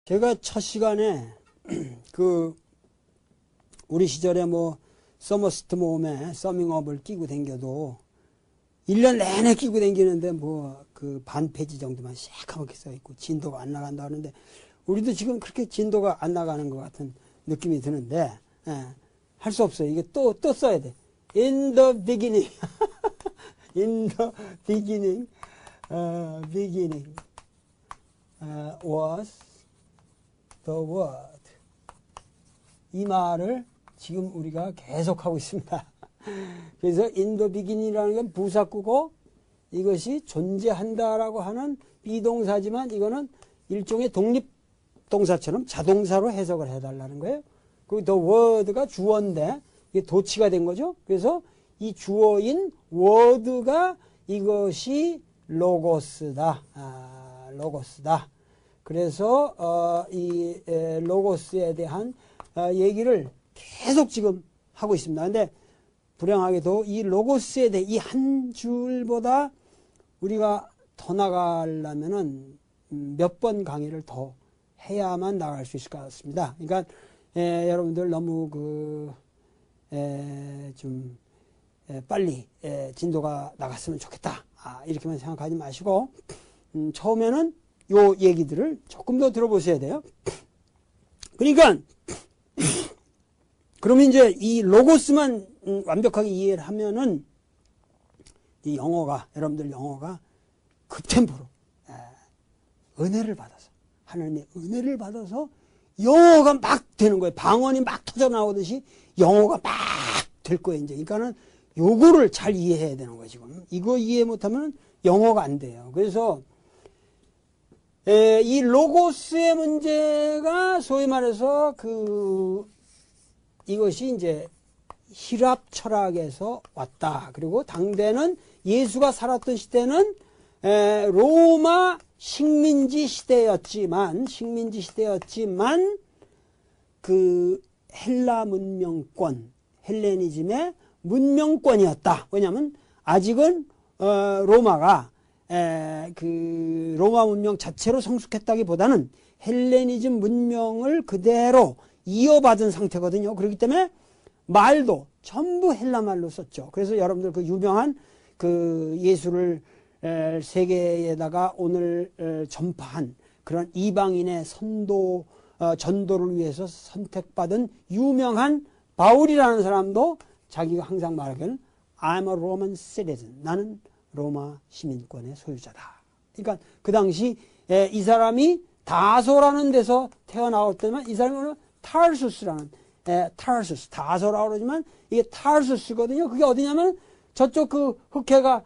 제가 첫 시간에 우리 시절에 뭐 서머스트 모험에 서밍업을 끼고 댕겨도 1년 내내 끼고 댕기는데 뭐 그 반 페이지 정도만 새까맣게 써있고 진도가 안 나간다 하는데 우리도 지금 그렇게 진도가 안 나가는 것 같은 느낌이 드는데 할 수 없어요. 이게 또 써야 돼. In the beginning in the beginning was the word. 이 말을 지금 우리가 계속하고 있습니다. 그래서 in the beginning이라는 건 부사구고 이것이 존재한다라고 하는 비동사지만 이거는 일종의 독립동사처럼 자동사로 해석을 해달라는 거예요. 그 the word가 주어인데 이게 도치가 된 거죠. 그래서 이 주어인 word가 이것이 로고스다. 로고스다. 그래서 이 로고스에 대한 얘기를 계속 지금 하고 있습니다. 근데 불행하게도 이 로고스에 대해 이 한 줄보다 우리가 더 나가려면은 몇 번 강의를 더 해야만 나갈 수 있을 것 같습니다. 그러니까 여러분들 너무 좀 빨리 진도가 나갔으면 좋겠다. 이렇게만 생각하지 마시고 처음에는 요 얘기들을 조금 더 들어보셔야 돼요. 그러니까 그러면 이제 이 로고스만 완벽하게 이해를 하면은 이 여러분들 영어가 급템포로 은혜를 받아서 하나님의 은혜를 받아서 영어가 막 되는 거예요. 방언이 막 터져 나오듯이 영어가 막 될 거예요. 이제 그러니까는 요거를 잘 이해해야 되는 거예요. 지금 이거 이해 못하면 영어가 안 돼요. 그래서 이 로고스의 문제가 소위 말해서 이것이 이제 히랍 철학에서 왔다. 그리고 당대는 예수가 살았던 시대는 로마 식민지 시대였지만 그 헬라 문명권, 헬레니즘의 문명권이었다. 왜냐하면 아직은 로마가 그 로마 문명 자체로 성숙했다기보다는 헬레니즘 문명을 그대로 이어받은 상태거든요. 그렇기 때문에 말도 전부 헬라 말로 썼죠. 그래서 여러분들 그 유명한 그 예수를 세계에다가 오늘 전파한 그런 이방인의 전도를 위해서 선택받은 유명한 바울이라는 사람도 자기가 항상 말하기는 I'm a Roman citizen. 나는 로마 시민권의 소유자다. 그러니까 그 당시 이 사람이 다소라는 데서 태어나올 때만 이 사람은 타르수스라는 다소라고 그러지만 이게 타르수스거든요. 그게 어디냐면 저쪽 그 흑해가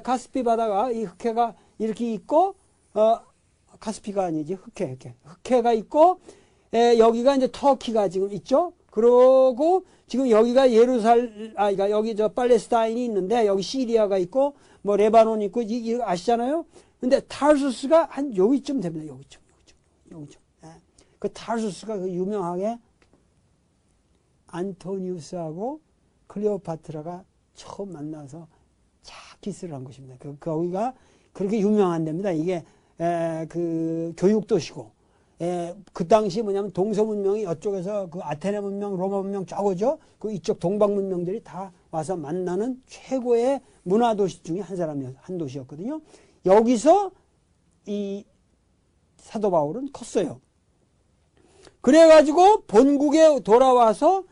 가스피 바다가 이 흑해가 이렇게 있고 가스피가 아니지 흑해가 있고 여기가 이제 터키가 지금 있죠. 그러고 지금 여기가 그러니까 여기 저 팔레스타인이 있는데 여기 시리아가 있고 뭐 레바논 있고 아시잖아요. 근데 타르수스가 한 여기쯤 됩니다. 여기쯤. 그 타르수스가 그 유명하게 안토니우스하고 클레오파트라가 처음 만나서 착 키스를 한 곳입니다. 거기가 그렇게 유명한 데입니다. 이게 그 교육도시고 그 당시 뭐냐면 동서 문명이 이쪽에서 그 아테네 문명, 로마 문명 저거죠. 그 이쪽 동방 문명들이 다 와서 만나는 최고의 문화 도시 중에 한 도시였거든요. 여기서 이 사도 바울은 컸어요. 그래가지고 본국에 돌아와서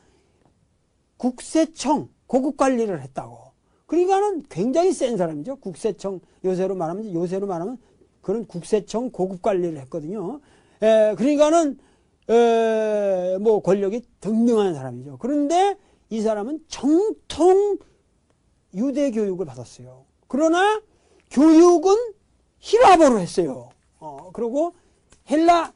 국세청 고급 관리를 했다고. 그러니까는 굉장히 센 사람이죠. 국세청 요새로 말하면 그런 국세청 고급 관리를 했거든요. 그러니까는 뭐 권력이 등등한 사람이죠. 그런데 이 사람은 정통 유대 교육을 받았어요. 그러나 교육은 히라보로 했어요. 그리고 그러니까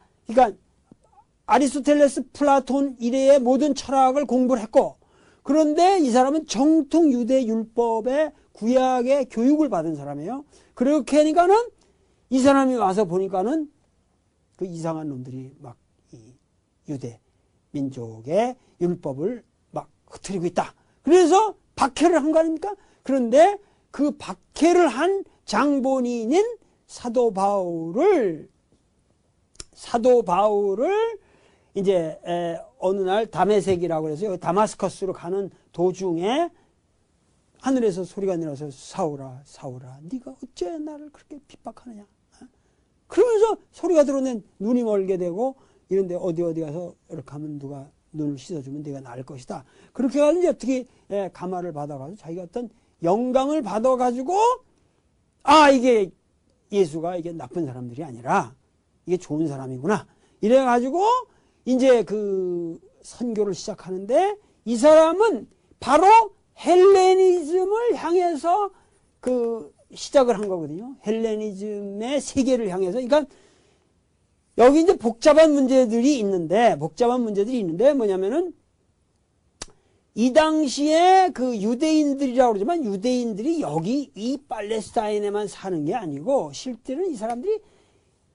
아리스토텔레스, 플라톤 이래의 모든 철학을 공부를 했고, 그런데 이 사람은 정통 유대 율법의 구약의 교육을 받은 사람이에요. 그렇게 하니까는 이 사람이 와서 보니까는 그 이상한 놈들이 막 이 유대 민족의 율법을 막 흐트리고 있다. 그래서 박해를 한 거 아닙니까? 그런데 그 박해를 한 장본인인 사도 바울을 사도 바울을 이제 어느 날 다메섹이라고 해서 여기 다마스커스로 가는 도중에 하늘에서 소리가 내려서 사울아 사울아 네가 어째 나를 그렇게 핍박하느냐. 그러면서 소리가 들어오면 눈이 멀게 되고 이런데 어디 가서 이렇게 하면 누가 눈을 씻어주면 네가 나을 것이다. 그렇게 해가지고 이제 어떻게 감화를 받아가지고 자기가 어떤 영감을 받아가지고 이게 예수가 이게 나쁜 사람들이 아니라 이게 좋은 사람이구나. 이래가지고 이제 그 선교를 시작하는데 이 사람은 바로 헬레니즘을 향해서 그 시작을 한 거거든요. 헬레니즘의 세계를 향해서. 그러니까 여기 이제 복잡한 문제들이 있는데 뭐냐면은 이 당시에 그 유대인들이라고 그러지만 유대인들이 여기 이 팔레스타인에만 사는 게 아니고 실제로는 이 사람들이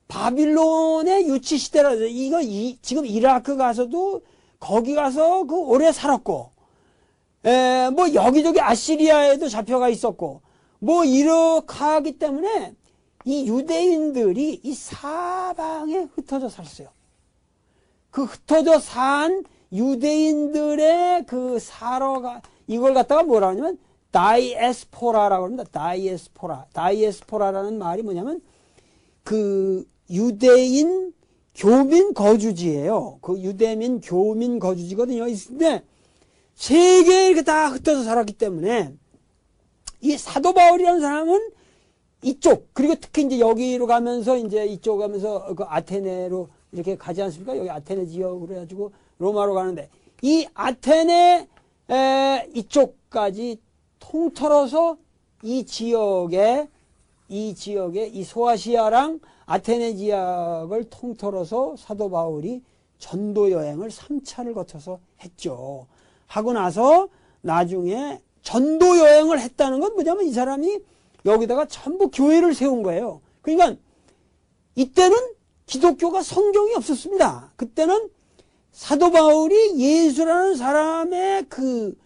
바빌론의 유치 시대라 지금 이라크 가서도 거기 가서 그 오래 살았고 뭐 여기저기 아시리아에도 잡혀가 있었고 뭐 이렇게 하기 때문에 이 유대인들이 이 사방에 흩어져 살았어요. 그 흩어져 산 유대인들의 그 이걸 갖다가 뭐라 하냐면 다이에스포라라고 합니다. 다이에스포라라는 말이 뭐냐면 그 유대인 교민 거주지예요. 그 유대민 교민 거주지거든요. 근데 세계에 이렇게 다 흩어져 살았기 때문에 이 사도 바울이라는 사람은 이쪽 그리고 특히 이제 여기로 가면서 이제 이쪽 가면서 그 아테네로 이렇게 가지 않습니까? 여기 아테네 지역으로 해가지고 로마로 가는데 이 아테네 이쪽까지 통틀어서 이 지역에 이 소아시아랑 아테네 지역을 통틀어서 사도 바울이 전도 여행을 3차를 거쳐서 했죠. 하고 나서 나중에 전도 여행을 했다는 건 뭐냐면 이 사람이 여기다가 전부 교회를 세운 거예요. 그러니까 이때는 기독교가 성경이 없었습니다. 그때는 사도 바울이 예수라는 사람의 그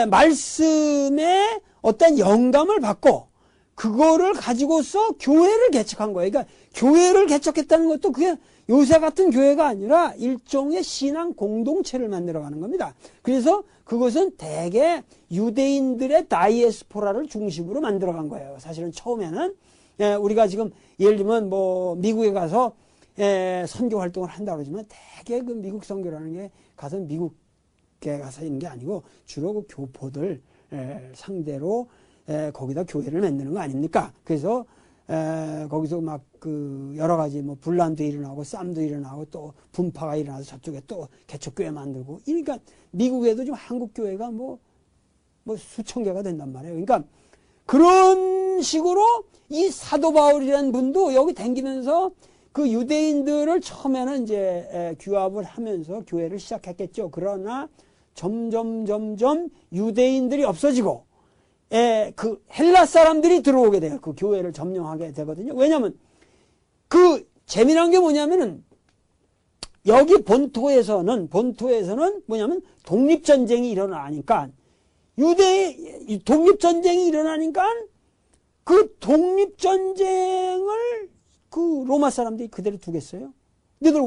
말씀에 어떤 영감을 받고 그거를 가지고서 교회를 개척한 거예요. 그러니까 교회를 개척했다는 것도 그게 요새 같은 교회가 아니라 일종의 신앙 공동체를 만들어가는 겁니다. 그래서 그것은 대개 유대인들의 다이에스포라를 중심으로 만들어간 거예요. 사실은 처음에는 우리가 지금 예를 들면 뭐 미국에 가서 선교 활동을 한다고 그러지만 대개 그 미국 선교라는 게 가서 미국에 가서 있는 게 아니고 주로 그 교포들 상대로 거기다 교회를 만드는 거 아닙니까? 그래서 거기서 막 그 여러 가지 뭐 분란도 일어나고 싸움도 일어나고 또 분파가 일어나서 저쪽에 또 개척교회 만들고 그러니까 미국에도 지금 한국 교회가 뭐 수천 개가 된단 말이에요. 그러니까 그런 식으로 이 사도 바울이라는 분도 여기 댕기면서 그 유대인들을 처음에는 이제 규합을 하면서 교회를 시작했겠죠. 그러나 점점 유대인들이 없어지고 그 헬라 사람들이 들어오게 돼요. 그 교회를 점령하게 되거든요. 왜냐하면 그 재미난 게 뭐냐면은 여기 본토에서는 뭐냐면 독립전쟁이 일어나니까 독립전쟁이 일어나니까 그 독립전쟁을 그 로마 사람들이 그대로 두겠어요? 너희들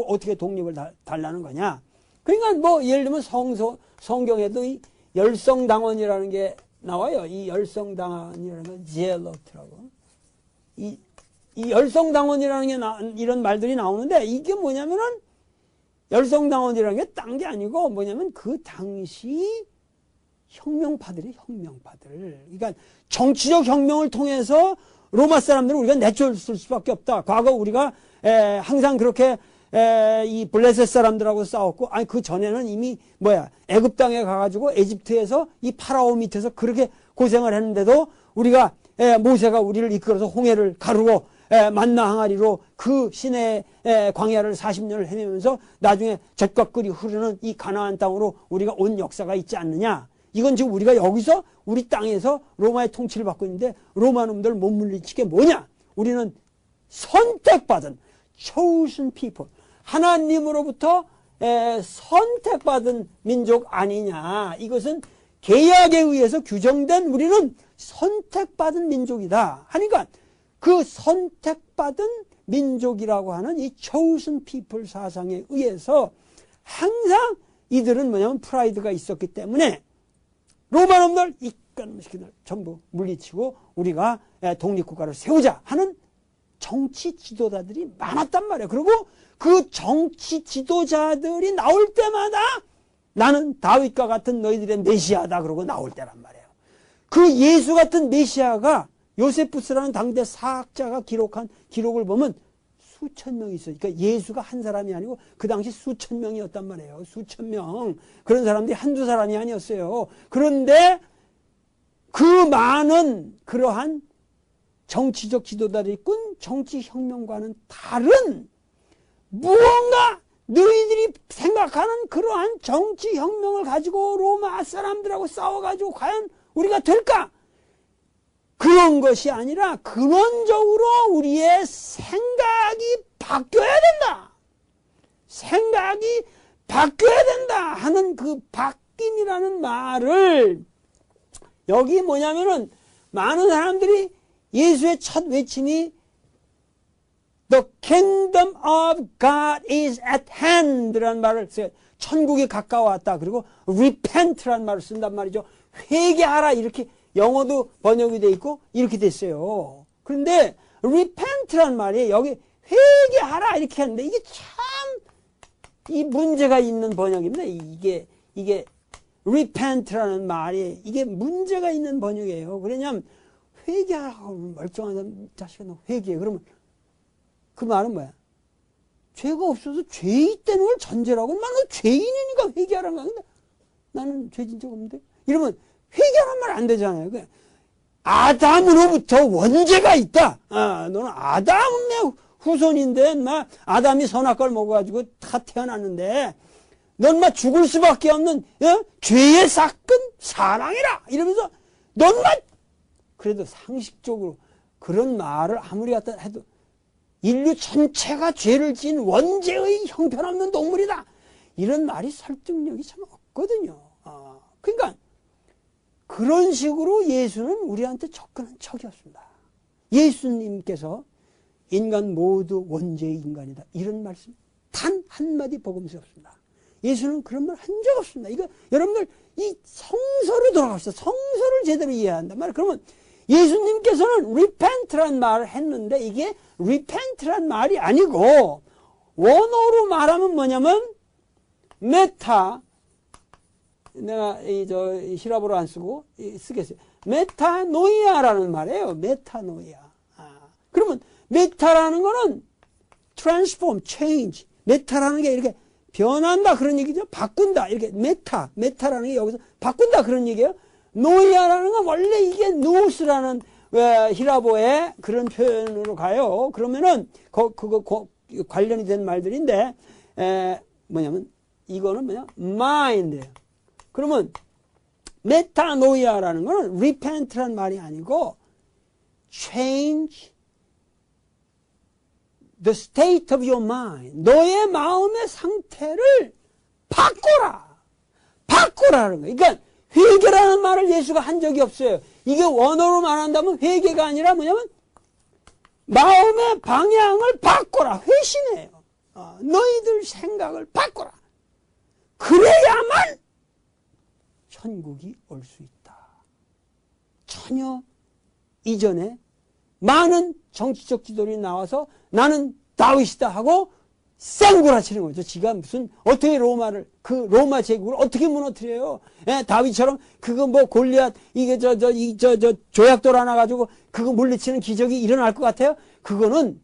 어떻게 독립을 달라는 거냐? 그러니까 뭐 예를 들면 성경에도 이 열성당원이라는 게 나와요. 이 열성당원이라는 건 제로트라고. 이 열성당원이라는 게 이런 말들이 나오는데 이게 뭐냐면은 열성당원이라는 게 딴 게 아니고 뭐냐면 그 당시 혁명파들. 그러니까 정치적 혁명을 통해서 로마 사람들을 우리가 내쫓을 수밖에 없다. 과거 우리가 항상 그렇게 이 블레셋 사람들하고 싸웠고 아니 그 전에는 이미 애굽 땅에 가가지고 에집트에서 이 파라오 밑에서 그렇게 고생을 했는데도 우리가 모세가 우리를 이끌어서 홍해를 가르고 만나 항아리로 그 시내 광야를 40년을 헤매면서 나중에 젖과 꿀이 흐르는 이 가나안 땅으로 우리가 온 역사가 있지 않느냐. 이건 지금 우리가 여기서 우리 땅에서 로마의 통치를 받고 있는데 로마 놈들 못 물리치게 뭐냐. 우리는 선택받은 chosen people 하나님으로부터 선택받은 민족 아니냐. 이것은 계약에 의해서 규정된 우리는 선택받은 민족이다 하니까 그 선택받은 민족이라고 하는 이 chosen people 사상에 의해서 항상 이들은 뭐냐면 프라이드가 있었기 때문에 로마 놈들 이딴 시키들 전부 물리치고 우리가 독립국가를 세우자 하는 정치 지도자들이 많았단 말이에요. 그리고 그 정치 지도자들이 나올 때마다 나는 다윗과 같은 너희들의 메시아다 그러고 나올 때란 말이에요. 그 예수 같은 메시아가 요세푸스라는 당대 사학자가 기록한 기록을 보면 수천 명이 있어요. 그러니까 예수가 한 사람이 아니고 그 당시 수천 명이었단 말이에요. 수천 명. 그런 사람들이 한두 사람이 아니었어요. 그런데 그 많은 그러한 정치적 지도자들이 꾼 정치혁명과는 다른 무언가 너희들이 생각하는 그러한 정치혁명을 가지고 로마 사람들하고 싸워가지고 과연 우리가 될까? 그런 것이 아니라 근원적으로 우리의 생각이 바뀌어야 된다. 생각이 바뀌어야 된다 하는 그 바뀜이라는 말을 여기 뭐냐면은 많은 사람들이 예수의 첫 외침이 The kingdom of God is at hand라는 말을 써요. 천국이 가까워왔다. 그리고 repent라는 말을 쓴단 말이죠. 회개하라 이렇게 영어도 번역이 돼 있고 이렇게 됐어요. 그런데 repent라는 말이 여기 회개하라 이렇게 하는데 이게 참 이 문제가 있는 번역입니다. 이게 repent라는 말이 이게 문제가 있는 번역이에요. 그러냐면 회개하라고 멀쩡한 자식아 너 회개해. 그러면 그 말은 뭐야? 죄가 없어서 죄 있다는 걸 전제라고 나는 죄인이니까 회개하라는 거야. 근데 나는 죄 진 적 없는데 이러면 회개하란 말 안 되잖아요. 아담으로부터 원죄가 있다. 너는 아담의 후손인데, 아담이 선악과를 먹어가지고 다 태어났는데, 넌 죽을 수밖에 없는, 죄의 사건 사랑이라! 이러면서, 넌 그래도 상식적으로 그런 말을 아무리 갖다 해도, 인류 전체가 죄를 지은 원죄의 형편없는 동물이다. 이런 말이 설득력이 참 없거든요. 그러니까, 그런 식으로 예수는 우리한테 접근한 적이 없습니다. 예수님께서 인간 모두 원죄의 인간이다. 이런 말씀 단 한마디 복음서 없습니다. 예수는 그런 말 한 적 없습니다. 이거 여러분들 이 성서로 돌아갑시다. 성서를 제대로 이해해야 한단 말이에요. 그러면 예수님께서는 repent란 말을 했는데 이게 repent란 말이 아니고 원어로 말하면 뭐냐면 메타 내가 히라보로 안 쓰고 쓰겠어요. 메타노이아라는 말이에요. 메타노이아. 그러면 메타라는 거는 transform, change. 메타라는 게 이렇게 변한다 그런 얘기죠. 바꾼다. 이렇게 메타라는 게 여기서 바꾼다 그런 얘기예요. 노이아라는 건 원래 이게 누스라는 히라보의 그런 표현으로 가요. 그러면은 그거 관련이 된 말들인데 뭐냐면 이거는 뭐냐? mind예요. 그러면 메타노이아라는 거는 repent란 말이 아니고 change the state of your mind. 너의 마음의 상태를 바꾸라는 거예요. 그러니까 회개라는 말을 예수가 한 적이 없어요. 이게 원어로 말한다면 회개가 아니라 뭐냐면 마음의 방향을 바꿔라. 회신해요. 너희들 생각을 바꿔라. 그래야만 천국이 올 수 있다. 전혀 이전에 많은 정치적 지도들이 나와서 나는 다윗이다 하고 쌩구라치는 거죠. 지가 무슨 어떻게 그 로마 제국을 어떻게 무너뜨려요? 다윗처럼 그거 골리앗 이게 조약돌 하나 가지고 그거 물리치는 기적이 일어날 것 같아요? 그거는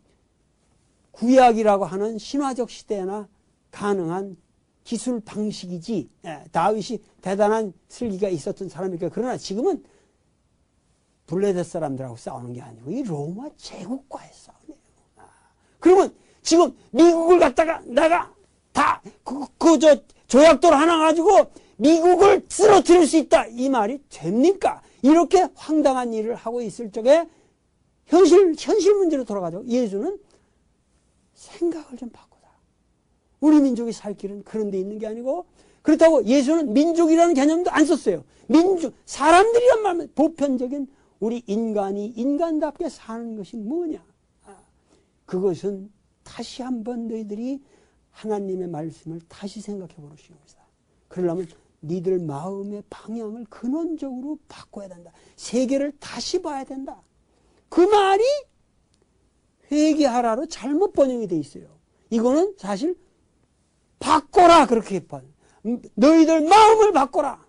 구약이라고 하는 신화적 시대나 가능한 기술 방식이지 다윗이 대단한 슬기가 있었던 사람이니까. 그러나 지금은 블레셋 사람들하고 싸우는 게 아니고 이 로마 제국과의 싸움이에요. 그러면 지금 미국을 갖다가 내가 다 조약돌 하나 가지고 미국을 쓰러뜨릴 수 있다 이 말이 됩니까? 이렇게 황당한 일을 하고 있을 적에 현실 문제로 돌아가죠. 예수는 생각을 좀 바꾸다. 우리 민족이 살 길은 그런 데 있는 게 아니고, 그렇다고 예수는 민족이라는 개념도 안 썼어요. 사람들이란 말은 보편적인 우리 인간이 인간답게 사는 것이 뭐냐. 그것은 다시 한번 너희들이 하나님의 말씀을 다시 생각해 보시는 것이다. 그러려면 니들 마음의 방향을 근원적으로 바꿔야 된다. 세계를 다시 봐야 된다. 그 말이 회개하라로 잘못 번역이 돼 있어요. 이거는 사실 바꿔라 그렇게 봐. 너희들 마음을 바꿔라.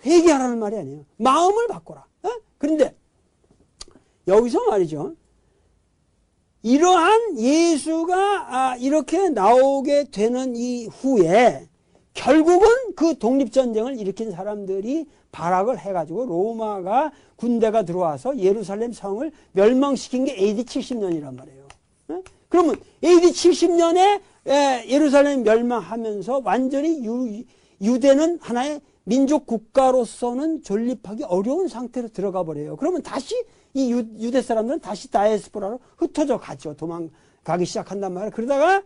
회개하라는 말이 아니에요. 마음을 바꿔라. 그런데 여기서 말이죠. 이러한 예수가 이렇게 나오게 되는 이후에 결국은 그 독립전쟁을 일으킨 사람들이 발악을 해가지고 로마가 군대가 들어와서 예루살렘 성을 멸망시킨 게 AD 70년이란 말이에요. 그러면 AD 70년에 예루살렘 멸망하면서 완전히 유대는 하나의 민족 국가로서는 존립하기 어려운 상태로 들어가 버려요. 그러면 다시 이 유대 사람들은 다시 다이아스포라로 흩어져 가죠. 도망가기 시작한단 말이에요. 그러다가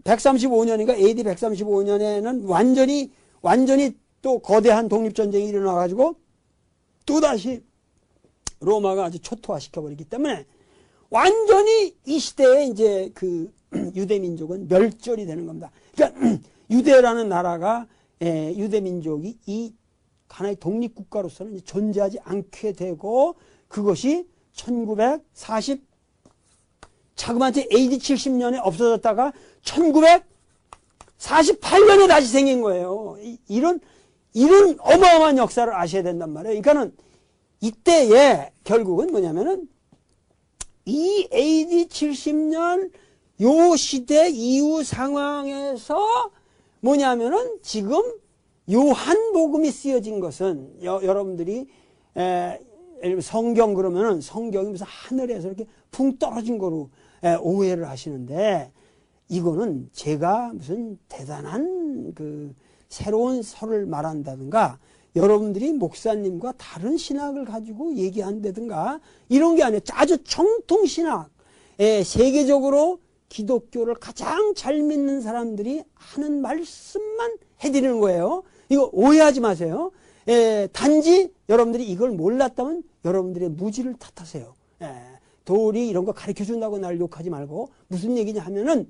135년인가 AD 135년에는 완전히 또 거대한 독립전쟁이 일어나가지고 또다시 로마가 아주 초토화시켜버리기 때문에 완전히 이 시대에 이제 그 유대민족은 멸절이 되는 겁니다. 그러니까 유대라는 나라가 유대민족이 이 하나의 독립국가로서는 존재하지 않게 되고 그것이 1940 자그마치 AD 70년에 없어졌다가 1948년에 다시 생긴 거예요. 이런 어마어마한 역사를 아셔야 된단 말이에요. 그러니까는 이때에 결국은 뭐냐면은 이 AD 70년 요 시대 이후 상황에서 뭐냐면은 지금 요한복음이 쓰여진 것은 여러분들이 성경 그러면은 성경이 무슨 하늘에서 이렇게 풍 떨어진 거로 오해를 하시는데 이거는 제가 무슨 대단한 그 새로운 설을 말한다든가 여러분들이 목사님과 다른 신학을 가지고 얘기한다든가 이런 게 아니에요. 아주 정통 신학, 세계적으로 기독교를 가장 잘 믿는 사람들이 하는 말씀만 해드리는 거예요. 이거 오해하지 마세요. 단지 여러분들이 이걸 몰랐다면 여러분들의 무지를 탓하세요. 도리 이런 거 가르쳐준다고 날 욕하지 말고 무슨 얘기냐 하면은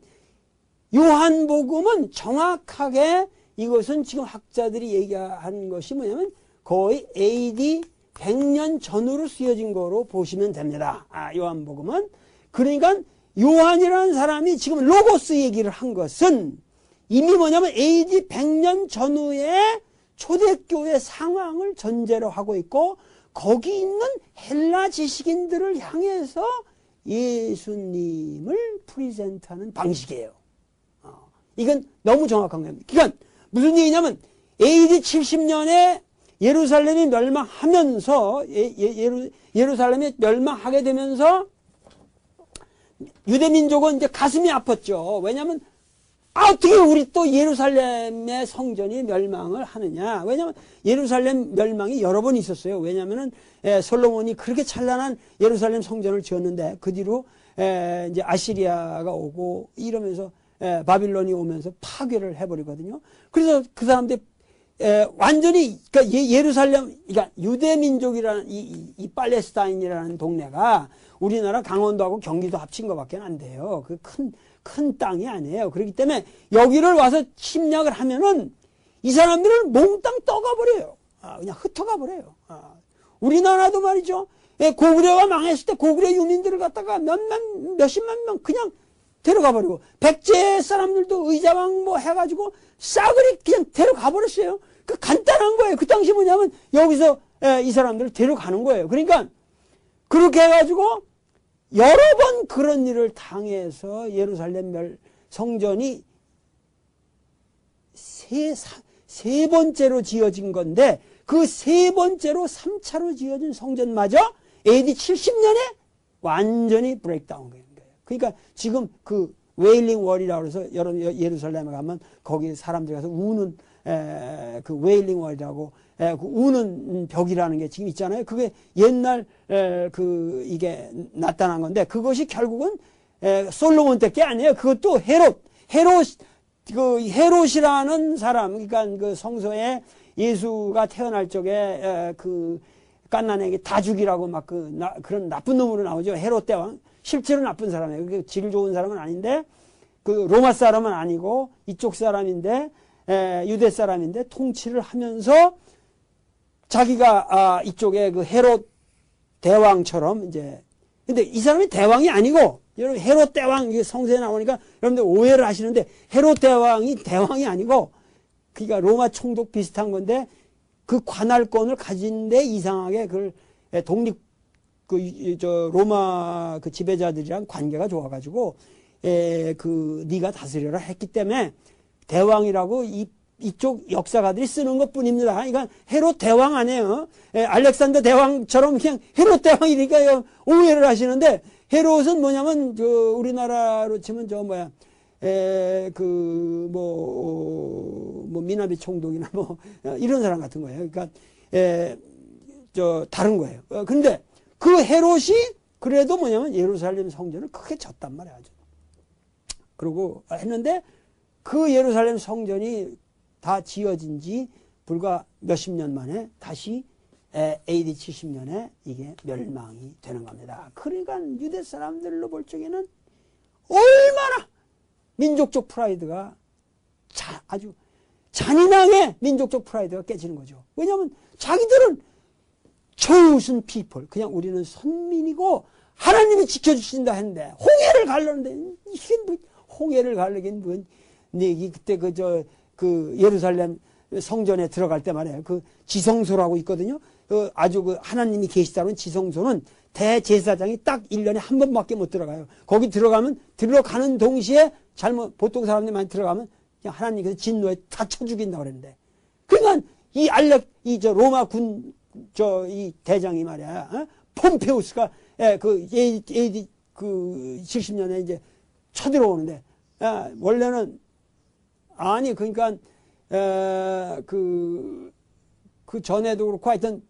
요한복음은 정확하게 이것은 지금 학자들이 얘기하는 것이 뭐냐면 거의 AD 100년 전으로 쓰여진 거로 보시면 됩니다. 요한복음은. 그러니까 요한이라는 사람이 지금 로고스 얘기를 한 것은 이미 뭐냐면 AD 100년 전후의 초대교회 상황을 전제로 하고 있고 거기 있는 헬라 지식인들을 향해서 예수님을 프리젠트하는 방식이에요. 이건 너무 정확한 겁니다. 그러니까 무슨 얘기냐면 AD 70년에 예루살렘이 멸망하면서 예루살렘이 멸망하게 되면서 유대민족은 이제 가슴이 아팠죠. 왜냐하면 어떻게 우리 또 예루살렘의 성전이 멸망을 하느냐. 왜냐하면 예루살렘 멸망이 여러 번 있었어요. 왜냐하면 솔로몬이 그렇게 찬란한 예루살렘 성전을 지었는데 그 뒤로 이제 아시리아가 오고 이러면서 바빌론이 오면서 파괴를 해버리거든요. 그래서 그 사람들 완전히 그러니까 예루살렘 그러니까 유대민족이라는 이 팔레스타인이라는 동네가 우리나라 강원도하고 경기도 합친 것밖에 안 돼요. 그 큰 땅이 아니에요. 그렇기 때문에 여기를 와서 침략을 하면은 이 사람들은 몽땅 떠가버려요. 그냥 흩어가버려요. 우리나라도 말이죠. 고구려가 망했을 때 고구려 유민들을 갖다가 몇십만 명 그냥 데려가버리고 백제 사람들도 의자왕 뭐 해가지고 싸그리 그냥 데려가버렸어요. 그 간단한 거예요. 그 당시 뭐냐면 여기서 이 사람들을 데려가는 거예요. 그러니까 그렇게 해가지고 여러 번 그런 일을 당해서 예루살렘 성전이 세 번째로 지어진 건데 그 세 번째로 3차로 지어진 성전마저 AD 70년에 완전히 브레이크다운 거예요. 그러니까 지금 그 웨일링 월이라고 해서 예루살렘에 가면 거기 사람들이 가서 우는 그 웨일링 월이라고 그 우는 벽이라는 게 지금 있잖아요. 그게 옛날 이게 나타난 건데 그것이 결국은 솔로몬 때 게 아니에요. 그것도 헤롯이라는 사람, 그러니까 그 성서에 예수가 태어날 적에 그 갓난에게 다 죽이라고 막 그런 나쁜 놈으로 나오죠. 헤롯 대왕. 실제로 나쁜 사람이에요. 그 질 좋은 사람은 아닌데 그 로마 사람은 아니고 이쪽 사람인데 유대 사람인데 통치를 하면서 자기가 이쪽에 그 헤롯 대왕처럼 이제 근데 이 사람이 대왕이 아니고 여러분 헤롯 대왕 이게 성서에 나오니까 여러분들 오해를 하시는데 헤롯 대왕이 아니고 그러니까 로마 총독 비슷한 건데 그 관할권을 가진데 이상하게 그걸 독립 로마 그 지배자들이랑 관계가 좋아가지고 네가 다스려라 했기 때문에 대왕이라고 이쪽 역사가들이 쓰는 것뿐입니다. 그러니까 헤롯 대왕 아니에요. 알렉산더 대왕처럼 그냥 헤롯 대왕이니까 오해를 하시는데 헤롯은 뭐냐면 우리나라로 치면 미나비 총독이나 이런 사람 같은 거예요. 그러니까 다른 거예요. 그런데 그 헤롯이 그래도 뭐냐면 예루살렘 성전을 크게 졌단 말이야. 그러고 했는데 그 예루살렘 성전이 다 지어진 지 불과 몇십 년 만에 다시 AD 70년에 이게 멸망이 되는 겁니다. 그러니까 유대 사람들로 볼 적에는 얼마나 민족적 프라이드가 아주 잔인하게 민족적 프라이드가 깨지는 거죠. 왜냐하면 자기들은 chosen people, 그냥 우리는 선민이고 하나님이 지켜주신다 했는데 홍해를 가르는데 이게 뭐 홍해를 가르긴 뭐 내기 그때 그 예루살렘 성전에 들어갈 때 말이에요. 그 지성소라고 있거든요. 아주 그 하나님이 계시다는 지성소는 대제사장이 딱 1년에 한 번밖에 못 들어가요. 거기 들어가는 동시에 보통 사람들이 많이 들어가면 그냥 하나님께서 진노에 다 쳐 죽인다고 그랬는데. 그러니까 로마 이 대장이 말이야. 폼페우스가 AD 70년에 이제 쳐들어오는데, 원래는 그러니까 그 전에도 그렇고 하여튼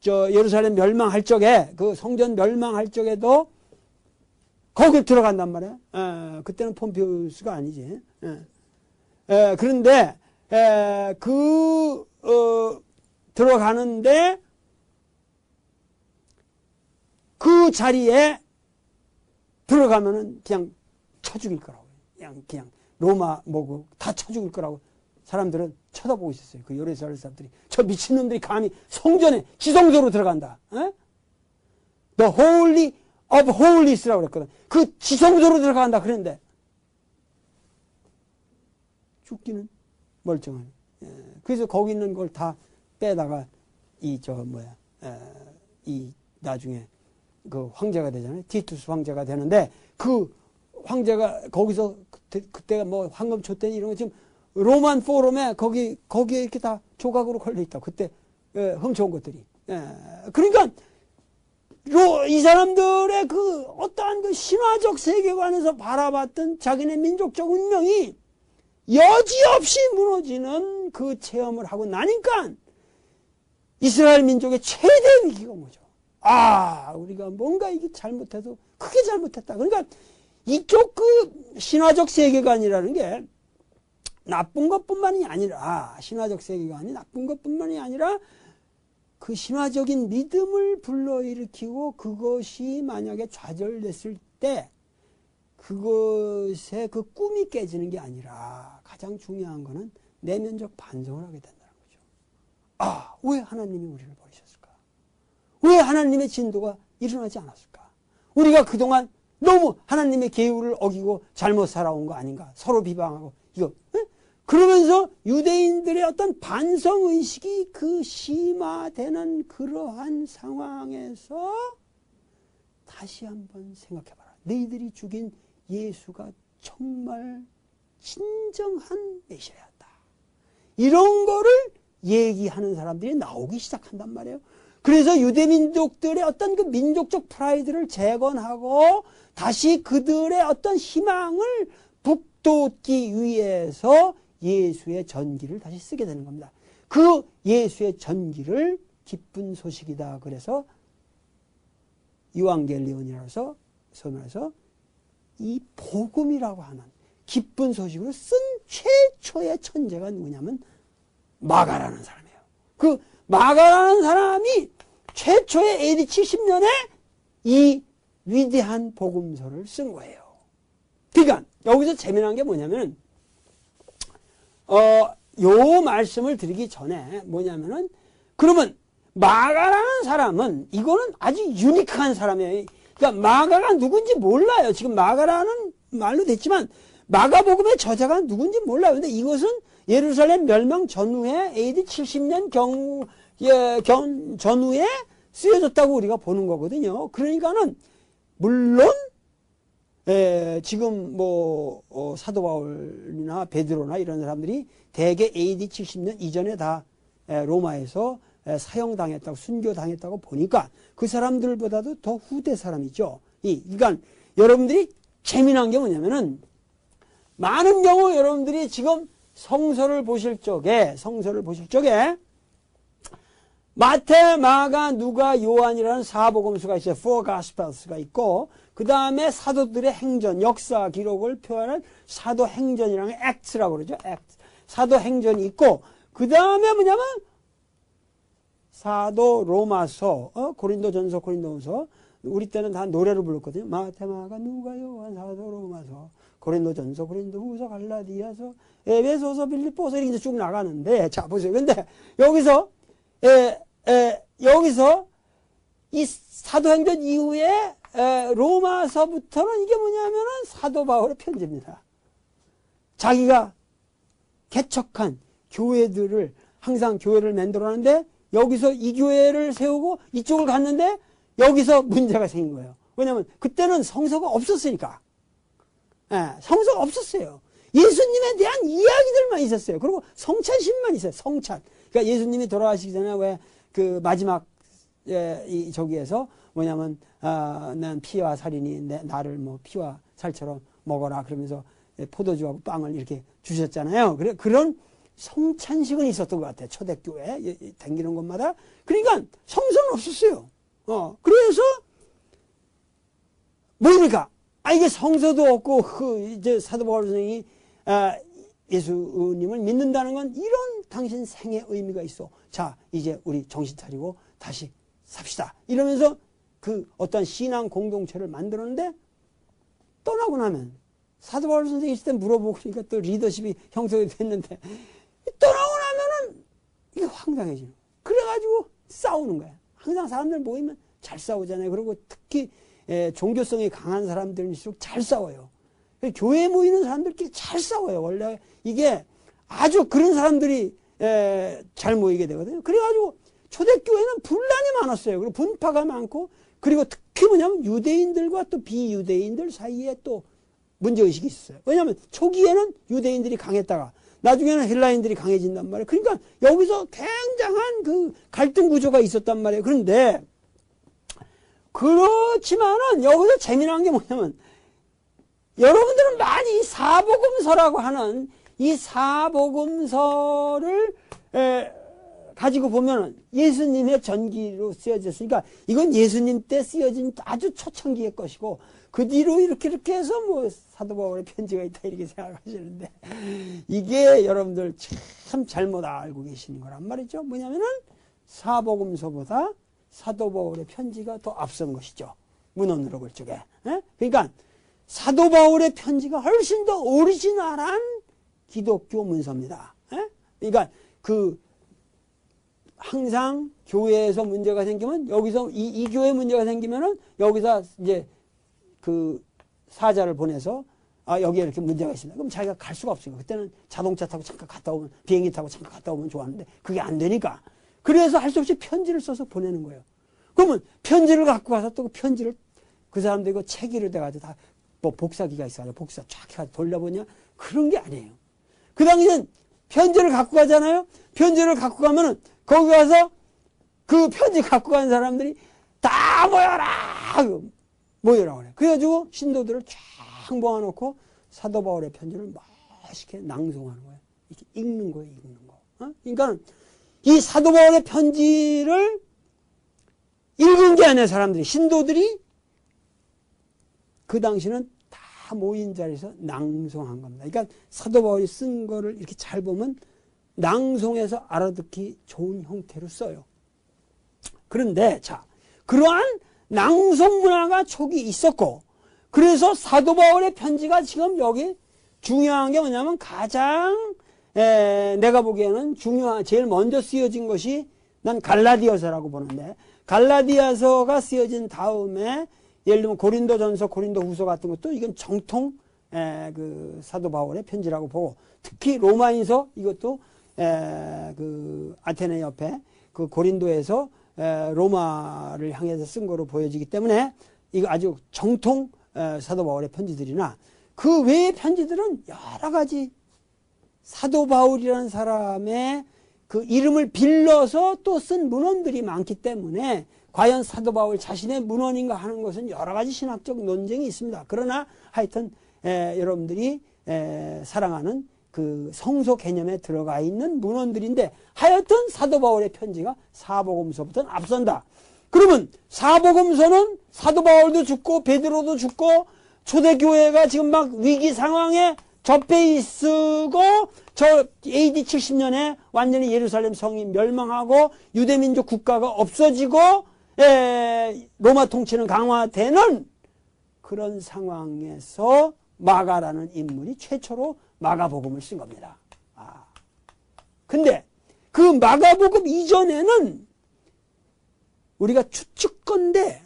예루살렘 멸망할 적에 그 성전 멸망할 적에도 거길 들어간단 말이야. 그때는 폼페우스가 아니지. 그런데 들어가는데 그 자리에 들어가면은 그냥 쳐 죽일 거라고. 그냥 로마 다 쳐 죽일 거라고 사람들은 쳐다보고 있었어요. 그 예루살렘 사람들이. 저 미친놈들이 감히 성전에 지성소로 들어간다. The Holy of Holies라고 그랬거든. 그 지성소로 들어간다 그랬는데 죽기는 멀쩡하네. 그래서 거기 있는 걸 다 빼다가 나중에 그 황제가 되잖아요. 티투스 황제가 되는데 그 황제가 거기서 그때가 뭐 황금초 때 이런 거 지금 로만 포럼에 거기에 이렇게 다 조각으로 걸려 있다. 그때 훔쳐온 것들이. 그러니까 이 사람들의 그 어떠한 그 신화적 세계관에서 바라봤던 자기네 민족적 운명이 여지없이 무너지는 그 체험을 하고 나니까 이스라엘 민족의 최대 위기가 뭐죠? 우리가 뭔가 이게 잘못해도 크게 잘못했다. 그러니까 이쪽 그 신화적 세계관이라는 게 나쁜 것뿐만이 아니라 신화적 세계관이 나쁜 것뿐만이 아니라 그 신화적인 믿음을 불러일으키고 그것이 만약에 좌절됐을 때 그것의 그 꿈이 깨지는 게 아니라 가장 중요한 거는 내면적 반성을 하게 된다는 거죠. 왜 하나님이 우리를 버리셨을까? 왜 하나님의 진도가 일어나지 않았을까? 우리가 그동안 너무 하나님의 계율을 어기고 잘못 살아온 거 아닌가? 서로 비방하고 이거. 그러면서 유대인들의 어떤 반성의식이 그 심화되는 그러한 상황에서 다시 한번 생각해봐라. 너희들이 죽인 예수가 정말 진정한 메시아였다. 이런 거를 얘기하는 사람들이 나오기 시작한단 말이에요. 그래서 유대민족들의 어떤 그 민족적 프라이드를 재건하고 다시 그들의 어떤 희망을 북돋기 위해서 예수의 전기를 다시 쓰게 되는 겁니다. 그 예수의 전기를 기쁜 소식이다. 그래서 유앙겔리온이라서 소문해서 이 복음이라고 하는 기쁜 소식으로 쓴 최초의 천재가 누구냐면 마가라는 사람이에요. 그 마가라는 사람이 최초의 AD 70년에 이 위대한 복음서를 쓴 거예요. 그러니까 여기서 재미난 게 뭐냐면은 요 말씀을 드리기 전에 뭐냐면은 그러면 마가라는 사람은 이거는 아주 유니크한 사람이에요. 그러니까 마가가 누군지 몰라요. 지금 마가라는 말로 됐지만 마가복음의 저자가 누군지 몰라요. 근데 이것은 예루살렘 멸망 전후에 AD 70년 전후에 쓰여졌다고 우리가 보는 거거든요. 그러니까는 물론 지금 사도 바울이나 베드로나 이런 사람들이 대개 AD 70년 이전에 다 로마에서 사형당했다고 순교당했다고 보니까 그 사람들보다도 더 후대 사람이죠. 그러니까 여러분들이 재미난 게 뭐냐면은 많은 경우 여러분들이 지금 성서를 보실 적에 마태, 마가, 누가, 요한이라는 사복음서가 있어요. Four Gospels가 있고 그 다음에 사도들의 행전, 역사 기록을 표현한 사도행전이라는 Acts라고 그러죠. Acts. 사도행전이 있고 그 다음에 뭐냐면 사도 로마서, 고린도전서, 고린도후서. 우리 때는 다 노래로 불렀거든요. 마태, 마가, 누가, 요한, 사도, 로마서, 고린도전서, 고린도후서, 갈라디아서, 에베소서, 빌립보서 이렇게 쭉 나가는데, 자 보세요. 근데 여기서 이 사도행전 이후에 로마서부터는 이게 뭐냐면은 사도 바울의 편지입니다. 자기가 개척한 교회들을 항상 교회를 만들어놨는데 여기서 이 교회를 세우고 이쪽을 갔는데 여기서 문제가 생긴 거예요. 왜냐하면 그때는 성서가 없었으니까. 성서가 없었어요. 예수님에 대한 이야기들만 있었어요. 그리고 성찬식만 있어요. 성찬. 그러니까 예수님이 돌아가시기 전에 왜 그 마지막 저기에서 뭐냐면 난 피와 살이니 나를 뭐 피와 살처럼 먹어라 그러면서 포도주하고 빵을 이렇게 주셨잖아요. 그런 성찬식은 있었던 것 같아요. 초대교회 다니는 곳마다. 그러니까 성서는 없었어요. 그래서 뭡니까? 이게 성서도 없고 이제 사도 바울 선생이 예수님을 믿는다는 건 이런 당신 생의 의미가 있어. 자, 이제 우리 정신 차리고 다시 삽시다. 이러면서 그 어떤 신앙 공동체를 만들었는데 떠나고 나면 사도 바울 선생이 있을 때 물어보고 그러니까 또 리더십이 형성이 됐는데 떠나고 나면은 이게 황당해지는 거예요. 그래가지고 싸우는 거예요. 항상 사람들 모이면 잘 싸우잖아요. 그리고 특히 종교성이 강한 사람들일수록 잘 싸워요. 교회에 모이는 사람들끼리 잘 싸워요. 원래 이게 아주 그런 사람들이 잘 모이게 되거든요. 그래가지고 초대교회는 분란이 많았어요. 그리고 분파가 많고 그리고 특히 뭐냐면 유대인들과 또 비유대인들 사이에 또 문제의식이 있었어요. 왜냐하면 초기에는 유대인들이 강했다가 나중에는 헬라인들이 강해진단 말이에요. 그러니까 여기서 굉장한 그 갈등 구조가 있었단 말이에요. 그런데 그렇지만은 여기서 재미난 게 뭐냐면 여러분들은 많이 사복음서라고 하는 이 사복음서를 가지고 보면 예수님의 전기로 쓰여졌으니까 이건 예수님 때 쓰여진 아주 초창기의 것이고 그 뒤로 이렇게 해서 뭐 사도 바울의 편지가 있다 이렇게 생각하시는데 이게 여러분들 참 잘못 알고 계시는 거란 말이죠. 뭐냐면은 사복음서보다 사도 바울의 편지가 더 앞선 것이죠. 문헌으로 쪽에. 그러니까 사도 바울의 편지가 훨씬 더 오리지널한 기독교 문서입니다. 그러니까 항상 교회에서 문제가 생기면 여기서 이 교회 문제가 생기면은 여기서 이제 그 사자를 보내서 여기에 이렇게 문제가 있습니다. 그럼 자기가 갈 수가 없어요. 그때는 자동차 타고 잠깐 갔다 오면 비행기 타고 잠깐 갔다 오면 좋았는데 그게 안 되니까 그래서 할 수 없이 편지를 써서 보내는 거예요. 그러면 편지를 갖고 가서 또 그 편지를 그 사람들 이거 체기로 돼가지고 다 뭐 복사기가 있어가지고 복사 쫙 해가지고 돌려보냐 그런 게 아니에요. 그 당시엔 편지를 갖고 가잖아요. 편지를 갖고 가면은 거기 가서 그 편지 갖고 간 사람들이 다 모여라 그래. 그래가지고 신도들을 쫙 모아놓고 사도 바울의 편지를 멋있게 낭송하는 거예요. 이렇게 읽는 거예요, 읽는 거. 그러니까 이 사도 바울의 편지를 읽은 게 아니라 사람들이 신도들이 그 당시는 다 모인 자리에서 낭송한 겁니다. 그러니까 사도 바울이 쓴 거를 이렇게 잘 보면 낭송해서 알아듣기 좋은 형태로 써요. 그런데 자 그러한 낭송 문화가 초기 있었고, 그래서 사도 바울의 편지가 지금 여기 중요한 게 뭐냐면 가장 내가 보기에는 제일 먼저 쓰여진 것이 난 갈라디아서라고 보는데, 갈라디아서가 쓰여진 다음에 예를 들면 고린도전서, 고린도후서 같은 것도 이건 정통 그 사도 바울의 편지라고 보고, 특히 로마인서 이것도 그 아테네 옆에 그 고린도에서 로마를 향해서 쓴 거로 보여지기 때문에 이거 아주 정통 사도 바울의 편지들이나, 그 외의 편지들은 여러 가지 사도 바울이라는 사람의 그 이름을 빌려서 또 쓴 문헌들이 많기 때문에 과연 사도 바울 자신의 문헌인가 하는 것은 여러 가지 신학적 논쟁이 있습니다. 그러나 하여튼 여러분들이 사랑하는 그 성서 개념에 들어가 있는 문헌들인데, 하여튼 사도 바울의 편지가 사복음서부터는 앞선다. 그러면 사복음서는 사도 바울도 죽고 베드로도 죽고 초대교회가 지금 막 위기 상황에 접해 있고, 저 AD 70년에 완전히 예루살렘 성이 멸망하고 유대민족 국가가 없어지고 로마 통치는 강화되는 그런 상황에서 마가라는 인물이 최초로 마가복음을 쓴 겁니다. 근데 그 마가복음 이전에는 우리가 추측건데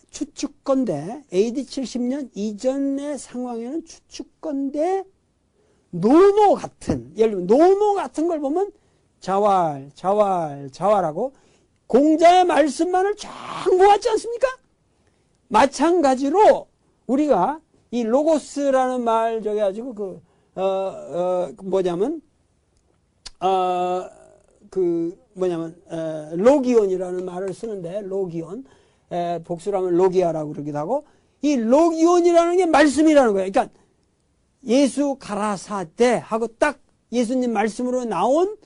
AD 70년 이전의 상황에는 추측건데 노노 같은, 예를 들면 노노 같은 걸 보면 자활하고 공자의 말씀만을 쫙 모았지 않습니까? 마찬가지로 우리가 이 로고스라는 말 저기 가지고 로기온이라는 말을 쓰는데, 로기온, 복수로 하면 로기아라고 그러기도 하고, 이 로기온이라는 게 말씀이라는 거예요. 그러니까 예수 가라사대 하고 딱 예수님 말씀으로 나온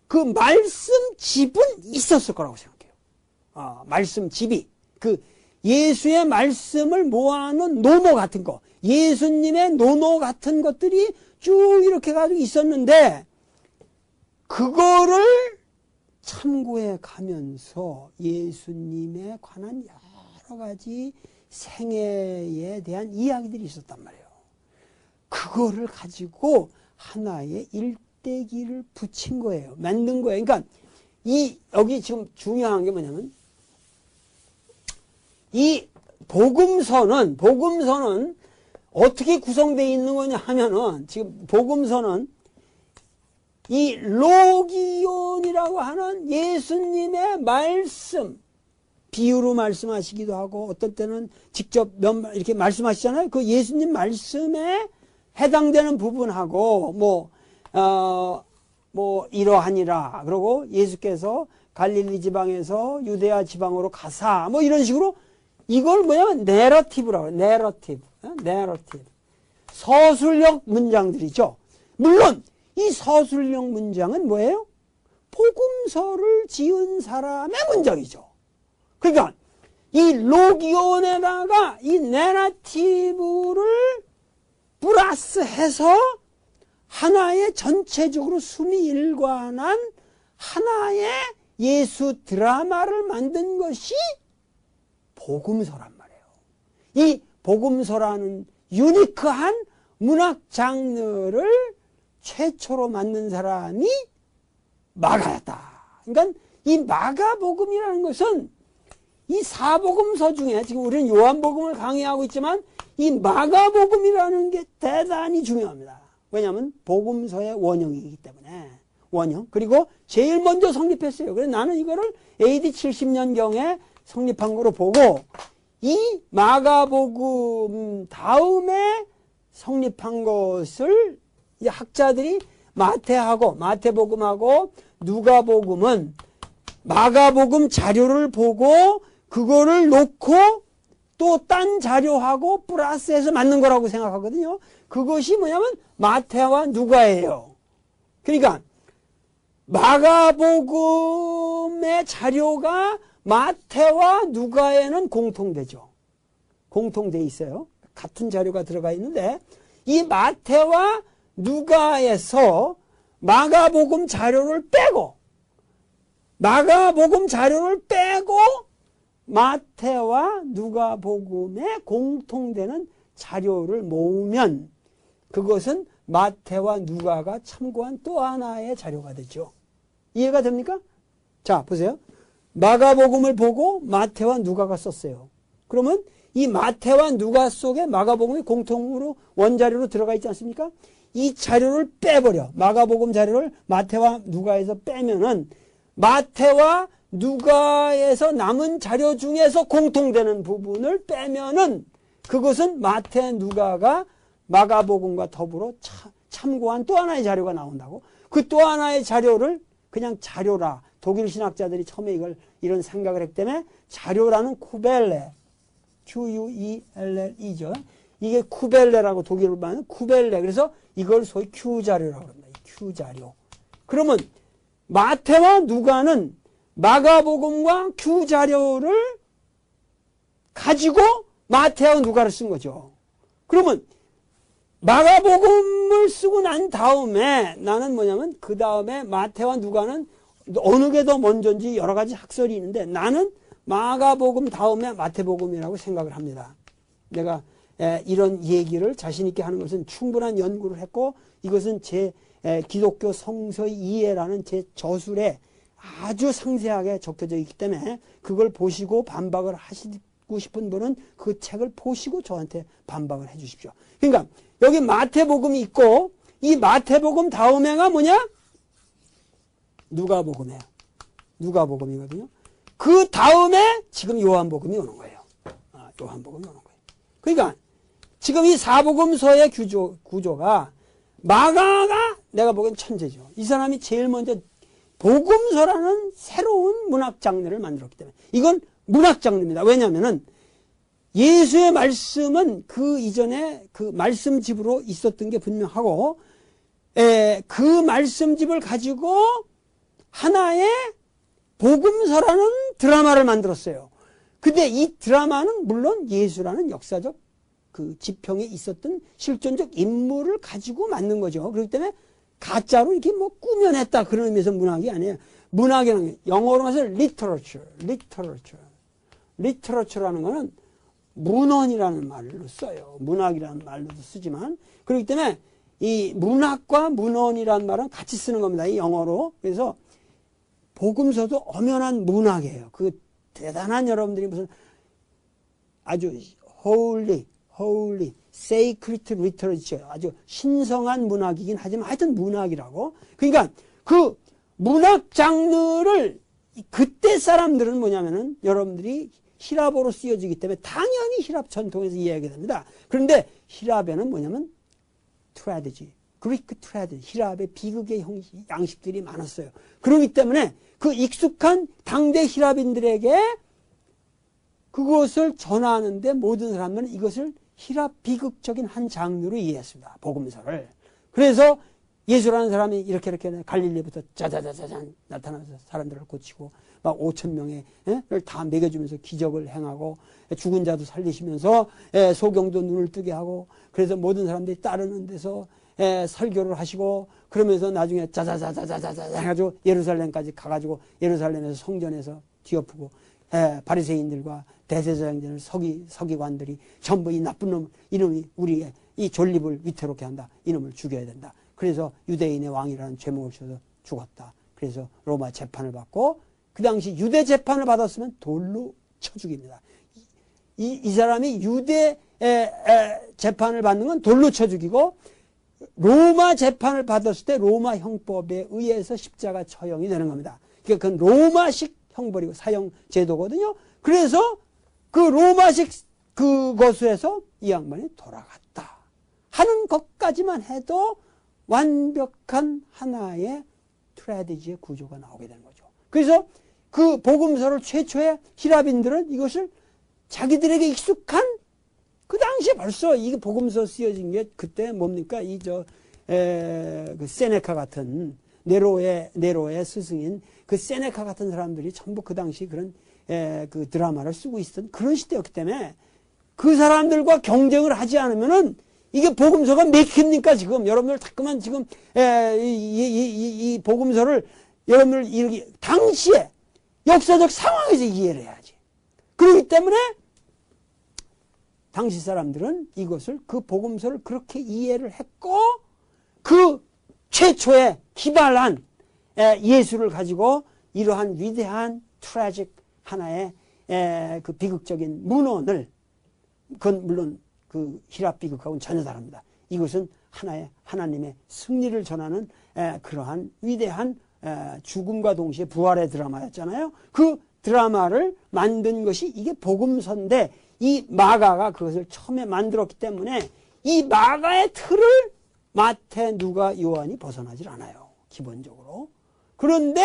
그 말씀 집은 있었을 거라고 생각해요. 말씀 집이, 그 예수의 말씀을 모아놓은 노노 같은 거, 예수님의 노노 같은 것들이 쭉 이렇게 가지고 있었는데, 그거를 참고해 가면서 예수님에 관한 여러 가지 생애에 대한 이야기들이 있었단 말이에요. 그거를 가지고 하나의 일대기를 붙인 거예요. 만든 거예요. 그러니까 여기 지금 중요한 게 뭐냐면, 이 복음서는 어떻게 구성되어 있는 거냐 하면은, 지금 복음서는 이 로기온이라고 하는 예수님의 말씀, 비유로 말씀하시기도 하고 어떤 때는 직접 이렇게 말씀하시잖아요. 그 예수님 말씀에 해당되는 부분하고 이러하니라, 그리고 예수께서 갈릴리 지방에서 유대아 지방으로 가사 이런 식으로, 이걸 뭐냐면 내러티브라고 해요. 내러티브. 서술형 문장들이죠. 물론 이 서술형 문장은 뭐예요? 복음서를 지은 사람의 문장이죠. 그러니까 이 로기온에다가 이 내러티브를 플러스해서 하나의 전체적으로 숨이 일관한 하나의 예수 드라마를 만든 것이 복음서란 말이에요. 이 복음서라는 유니크한 문학 장르를 최초로 만든 사람이 마가였다. 그러니까 이 마가복음이라는 것은 이 사복음서 중에, 지금 우리는 요한복음을 강의하고 있지만 이 마가복음이라는 게 대단히 중요합니다. 왜냐하면 복음서의 원형이기 때문에. 원형. 그리고 제일 먼저 성립했어요. 그래서 나는 이거를 AD 70년경에 성립한 거로 보고, 이 마가복음 다음에 성립한 것을 이제 학자들이 마태복음하고 누가복음은 마가복음 자료를 보고 그거를 놓고 또 딴 자료하고 플러스해서 만든 거라고 생각하거든요. 그것이 뭐냐면 마태와 누가예요. 그러니까 마가복음의 자료가 마태와 누가에는 공통되죠. 공통돼 있어요. 같은 자료가 들어가 있는데, 이 마태와 누가에서 마가복음 자료를 빼고 마태와 누가복음에 공통되는 자료를 모으면 그것은 마태와 누가가 참고한 또 하나의 자료가 되죠. 이해가 됩니까? 자, 보세요. 마가복음을 보고 마태와 누가가 썼어요. 그러면 이 마태와 누가 속에 마가복음이 공통으로 원자료로 들어가 있지 않습니까? 이 자료를 빼버려. 마가복음 자료를 마태와 누가에서 빼면은 마태와 누가에서 남은 자료 중에서 공통되는 부분을 빼면은 그것은 마태, 누가가 마가복음과 더불어 참고한 또 하나의 자료가 나온다고. 그 또 하나의 자료를 그냥 자료라. 독일 신학자들이 처음에 이런 생각을 했기 때문에 자료라는 쿠벨레, Q-U-E-L-L-E죠. 이게 쿠벨레라고 독일어로 말하는 쿠벨레. 그래서 이걸 소위 Q자료라고 합니다. Q자료. 그러면 마태와 누가는 마가복음과 Q자료를 가지고 마태와 누가를 쓴 거죠. 그러면 마가복음을 쓰고 난 다음에 나는 뭐냐면 그 다음에 마태와 누가는 어느 게 더 먼저인지 여러 가지 학설이 있는데 나는 마가복음 다음에 마태복음이라고 생각을 합니다. 내가 이런 얘기를 자신 있게 하는 것은 충분한 연구를 했고 이것은 제 기독교 성서 이해라는 제 저술에 아주 상세하게 적혀져 있기 때문에 그걸 보시고 반박을 하시고 싶은 분은 그 책을 보시고 저한테 반박을 해 주십시오. 그러니까 여기 마태복음이 있고 이 마태복음 다음에가 뭐냐? 누가복음이에요. 누가복음이거든요. 그 다음에 지금 요한복음이 오는 거예요. 요한복음이 오는 거예요. 그러니까 지금 이 사복음서의 구조가 마가가 내가 보기엔 천재죠. 이 사람이 제일 먼저 복음서라는 새로운 문학 장르를 만들었기 때문에 이건 문학 장르입니다. 왜냐하면은 예수의 말씀은 그 이전에 그 말씀집으로 있었던 게 분명하고 그 말씀집을 가지고 하나의 복음서라는 드라마를 만들었어요. 근데 이 드라마는 물론 예수라는 역사적 그 지평에 있었던 실존적 인물을 가지고 만든 거죠. 그렇기 때문에 가짜로 이렇게 뭐 꾸며냈다 그런 의미에서 문학이 아니에요. 문학이라는 게 영어로 해서 literature라는 거는 문헌이라는 말로 써요. 문학이라는 말로도 쓰지만 그렇기 때문에 이 문학과 문헌이라는 말은 같이 쓰는 겁니다. 이 영어로. 그래서 복음서도 엄연한 문학이에요. 그 대단한 여러분들이 무슨 아주 holy, sacred literature 아주 신성한 문학이긴 하지만 하여튼 문학이라고. 그러니까 그 문학 장르를 그때 사람들은 뭐냐면은 여러분들이 히랍어로 쓰여지기 때문에 당연히 히랍 전통에서 이해하게 됩니다. 그런데 히랍에는 뭐냐면 트레디지, 그리크 트레디지, 히랍의 비극의 양식들이 많았어요. 그렇기 때문에 그 익숙한 당대 히랍인들에게 그것을 전하는데 모든 사람들은 이것을 히랍 비극적인 한 장르로 이해했습니다. 복음서를. 그래서 예수라는 사람이 이렇게 갈릴리부터 짜자자자잔 나타나서 사람들을 고치고 막 5,000명을 다 먹여주면서 기적을 행하고 죽은 자도 살리시면서 소경도 눈을 뜨게 하고 그래서 모든 사람들이 따르는 데서 설교를 하시고 그러면서 나중에 짜자자자자자 해가지고 예루살렘까지 가가지고 예루살렘에서 성전에서 뒤엎고 바리새인들과 대제사장들 서기관들이 전부 이 나쁜 놈 이놈이 우리의 이 존립을 위태롭게 한다. 이놈을 죽여야 된다. 그래서 유대인의 왕이라는 죄목을 지어서 죽었다. 그래서 로마 재판을 받고 그 당시 유대 재판을 받았으면 돌로 쳐 죽입니다. 이 사람이 유대 재판을 받는 건 돌로 쳐 죽이고 로마 재판을 받았을 때 로마 형법에 의해서 십자가 처형이 되는 겁니다. 그러니까 그건 로마식 형벌이고 사형 제도거든요. 그래서 그 로마식 그것에서 이 양반이 돌아갔다 하는 것까지만 해도 완벽한 하나의 트레디지의 구조가 나오게 되는 거죠. 그래서 그 복음서를 최초의 히랍인들은 이것을 자기들에게 익숙한 그 당시에 벌써 이게 복음서 쓰여진 게 그때 뭡니까? 그 세네카 같은 네로의 스승인 그 세네카 같은 사람들이 전부 그 당시 그런 그 드라마를 쓰고 있었던 그런 시대였기 때문에 그 사람들과 경쟁을 하지 않으면은 이게 복음서가 맥힙니까 지금 여러분들 자꾸만 지금 이 복음서를 여러분들 이렇게 당시에 역사적 상황에서 이해를 해야지. 그렇기 때문에 당시 사람들은 이것을 그 복음서를 그렇게 이해를 했고 그 최초의 기발한 예수를 가지고 이러한 위대한 트래직 하나의 그 비극적인 문헌을 그건 물론 그 히랍 비극하고는 전혀 다릅니다. 이것은 하나의 하나님의 승리를 전하는 그러한 위대한 죽음과 동시에 부활의 드라마였잖아요. 그 드라마를 만든 것이 이게 복음서인데 이 마가가 그것을 처음에 만들었기 때문에 이 마가의 틀을 마태, 누가, 요한이 벗어나질 않아요. 기본적으로. 그런데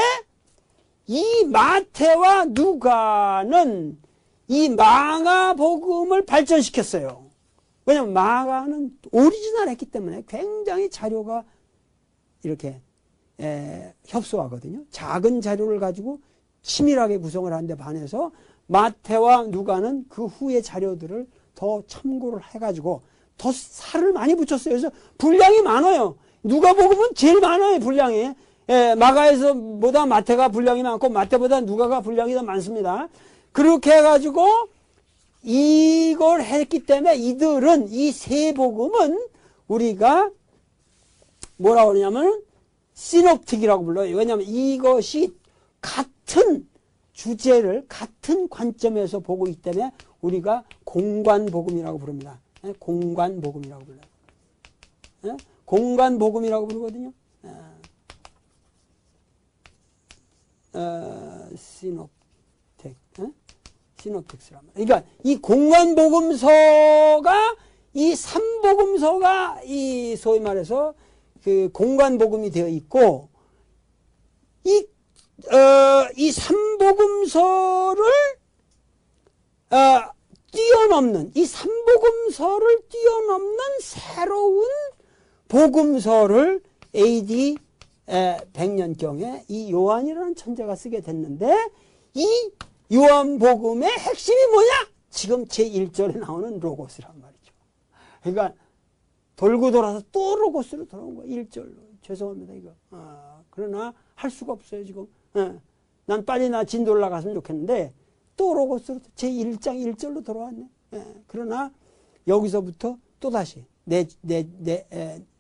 이 마태와 누가는 이 마가복음을 발전시켰어요. 왜냐하면 마가는 오리지널했기 때문에 굉장히 자료가 이렇게 협소하거든요. 작은 자료를 가지고 치밀하게 구성을 하는데 반해서 마태와 누가는 그 후의 자료들을 더 참고를 해가지고 더 살을 많이 붙였어요. 그래서 분량이 많아요. 누가복음은 제일 많아요. 분량이. 마가에서보다 마태가 분량이 많고 마태보다 누가가 분량이 더 많습니다. 그렇게 해가지고 이걸 했기 때문에 이들은 이 세 복음은 우리가 뭐라고 그러냐면 시놉틱이라고 불러요. 왜냐하면 이것이 같은 주제를 같은 관점에서 보고 있기 때문에 우리가 공관복음이라고 부릅니다. 공관복음이라고 불러요. 공관복음이라고 부르거든요. 시놉틱스란 말이에요. 그러니까 이 공관복음서가 이 삼복음서가 이 소위 말해서 그 공관복음이 되어 있고 이 삼복음서를 뛰어넘는 이 삼복음서를 뛰어넘는 새로운 복음서를 AD 100년경에 이 요한이라는 천재가 쓰게 됐는데 이 요한복음의 핵심이 뭐냐? 지금 제1절에 나오는 로고스란 말이죠. 그러니까 돌고 돌아서 또 로고스로 돌아온 거예요. 1절로. 죄송합니다 이거. 그러나 할 수가 없어요 지금. 난 빨리 나 진도 올라갔으면 좋겠는데 또 로고스로 제1장 1절로 돌아왔네. 그러나 여기서부터 또다시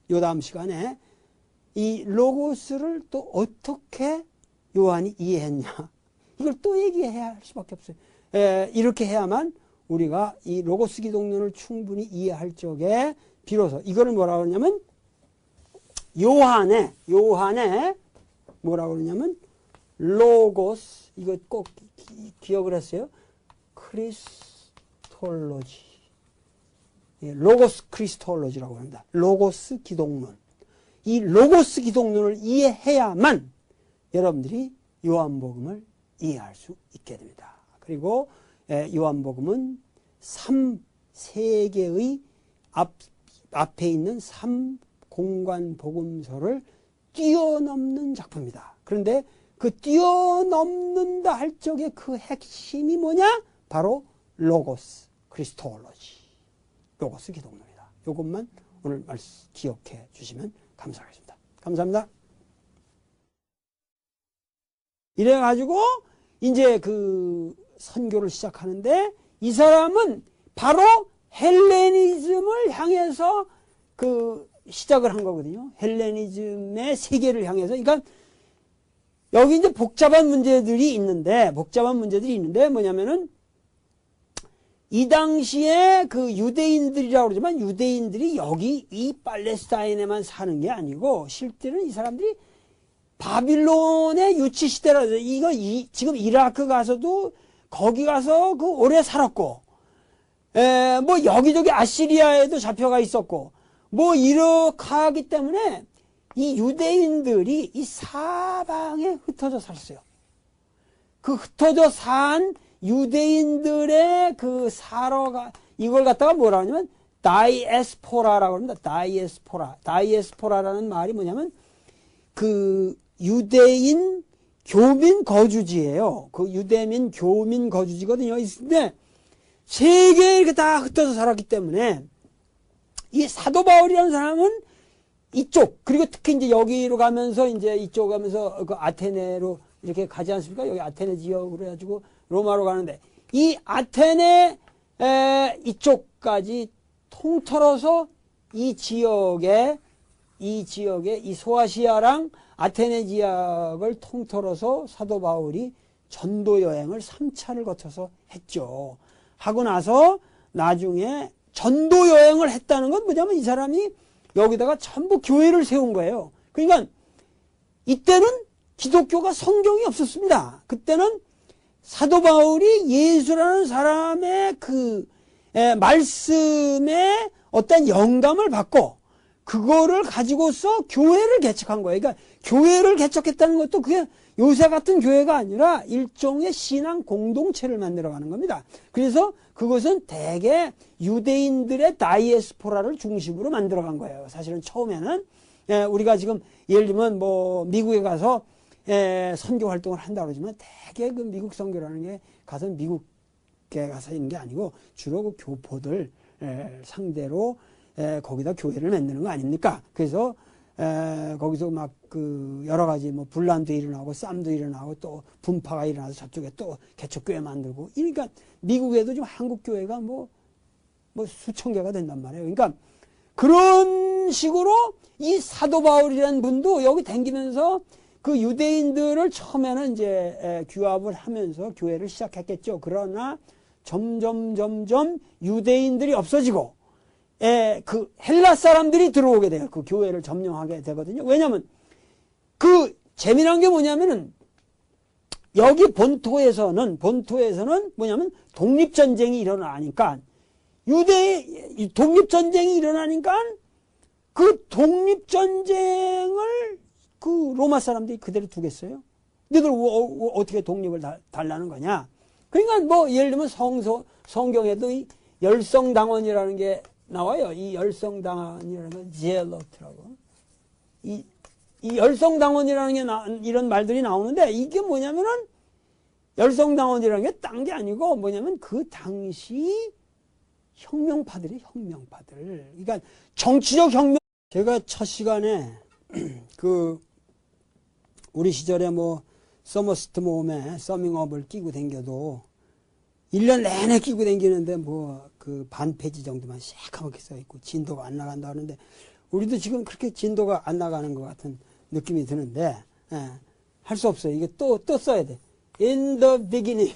요 다음 시간에 이 로고스를 또 어떻게 요한이 이해했냐 이걸 또 얘기해야 할 수밖에 없어요. 이렇게 해야만 우리가 이 로고스 기독론을 충분히 이해할 적에 비로소 이거를 뭐라고 하냐면 요한의 뭐라고 그러냐면 로고스 이거 꼭 기억을 했어요. 크리스톨로지 로고스 크리스톨로지라고 합니다. 로고스 기독론 이 로고스 기독론을 이해해야만 여러분들이 요한복음을 이해할 수 있게 됩니다. 그리고 요한복음은 3개의 앞에 있는 3공관복음서를 뛰어넘는 작품이다. 그런데 그 뛰어넘는다 할 적에 그 핵심이 뭐냐? 바로 로고스 크리스톨로지 로고스 기독론이다. 이것만 오늘 기억해 주시면 감사하겠습니다. 감사합니다. 이래가지고 이제 그 선교를 시작하는데 이 사람은 바로 헬레니즘을 향해서 그 시작을 한 거거든요. 헬레니즘의 세계를 향해서. 그러니까 여기 이제 복잡한 문제들이 있는데 뭐냐면은 이 당시에 그 유대인들이라고 그러지만 유대인들이 여기 이 팔레스타인에만 사는 게 아니고 실제로는 이 사람들이 바빌론의 유치 시대라서 지금 이라크 가서도 거기 가서 그 오래 살았고 뭐 여기저기 아시리아에도 잡혀가 있었고 뭐 이렇게 하기 때문에 이 유대인들이 이 사방에 흩어져 살았어요. 그 흩어져 산 유대인들의 그 이걸 갖다가 뭐라 하냐면 다이에스포라라고 합니다. 다이에스포라라는 말이 뭐냐면 그 유대인 교민 거주지예요. 그 유대민 교민 거주지거든요. 근데 세계에 이렇게 다 흩어져 살았기 때문에 이 사도 바울이라는 사람은 이쪽 그리고 특히 이제 여기로 가면서 이제 이쪽 가면서 그 아테네로 이렇게 가지 않습니까? 여기 아테네 지역으로 해가지고 로마로 가는데 이 아테네 이쪽까지 통틀어서 이 지역에 이 소아시아랑 아테네 지역을 통틀어서 사도 바울이 전도 여행을 3차를 거쳐서 했죠. 하고 나서 나중에 전도 여행을 했다는 건 뭐냐면 이 사람이 여기다가 전부 교회를 세운 거예요. 그러니까 이때는 기독교가 성경이 없었습니다. 그때는 사도 바울이 예수라는 사람의 그 말씀에 어떤 영감을 받고 그거를 가지고서 교회를 개척한 거예요. 그러니까 교회를 개척했다는 것도 그게 요새 같은 교회가 아니라 일종의 신앙 공동체를 만들어가는 겁니다. 그래서 그것은 대개 유대인들의 다이에스포라를 중심으로 만들어간 거예요. 사실은 처음에는 우리가 지금 예를 들면 뭐 미국에 가서 선교 활동을 한다고 그러지만 대개 그 미국 선교라는 게 가서 미국에 가서 있는 게 아니고 주로 그 교포들 상대로 거기다 교회를 만드는 거 아닙니까? 그래서 거기서 막 그 여러 가지 뭐 분란도 일어나고 싸움도 일어나고 또 분파가 일어나서 저쪽에 또 개척교회 만들고 그러니까 미국에도 지금 한국 교회가 뭐 수천 개가 된단 말이에요. 그러니까 그런 식으로 이 사도 바울이라는 분도 여기 댕기면서 그 유대인들을 처음에는 이제 규합을 하면서 교회를 시작했겠죠. 그러나 점점 유대인들이 없어지고 그 헬라 사람들이 들어오게 돼요. 그 교회를 점령하게 되거든요. 왜냐하면 그 재미난 게 뭐냐면은 여기 본토에서는 뭐냐면 독립전쟁이 일어나니까 독립전쟁이 일어나니까 그 독립전쟁을 그 로마 사람들이 그대로 두겠어요? 너희들 어떻게 독립을 달라는 거냐? 그러니까 뭐 예를 들면 성경에도 이 열성당원이라는 게 나와요. 이 열성당원이라는 건 제로트라고. 이 열성당원이라는 게 이런 말들이 나오는데 이게 뭐냐면은 열성당원이라는 게 딴 게 아니고 뭐냐면 그 당시 혁명파들. 그러니까 정치적 혁명. 제가 첫 시간에 그 우리 시절에 뭐 서머스트 모험에 서밍업을 끼고 댕겨도 1년 내내 끼고 댕기는데 뭐 그 반페이지 정도만 새까맣게 써있고 진도가 안 나간다 하는데 우리도 지금 그렇게 진도가 안 나가는 것 같은 느낌이 드는데 할 수 없어요. 이게 또 써야 돼. In the beginning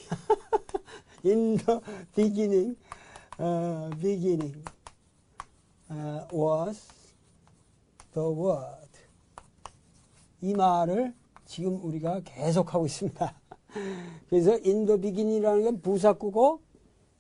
in the beginning was the word. 이 말을 지금 우리가 계속하고 있습니다. 그래서 in the beginning이라는 건 부사구고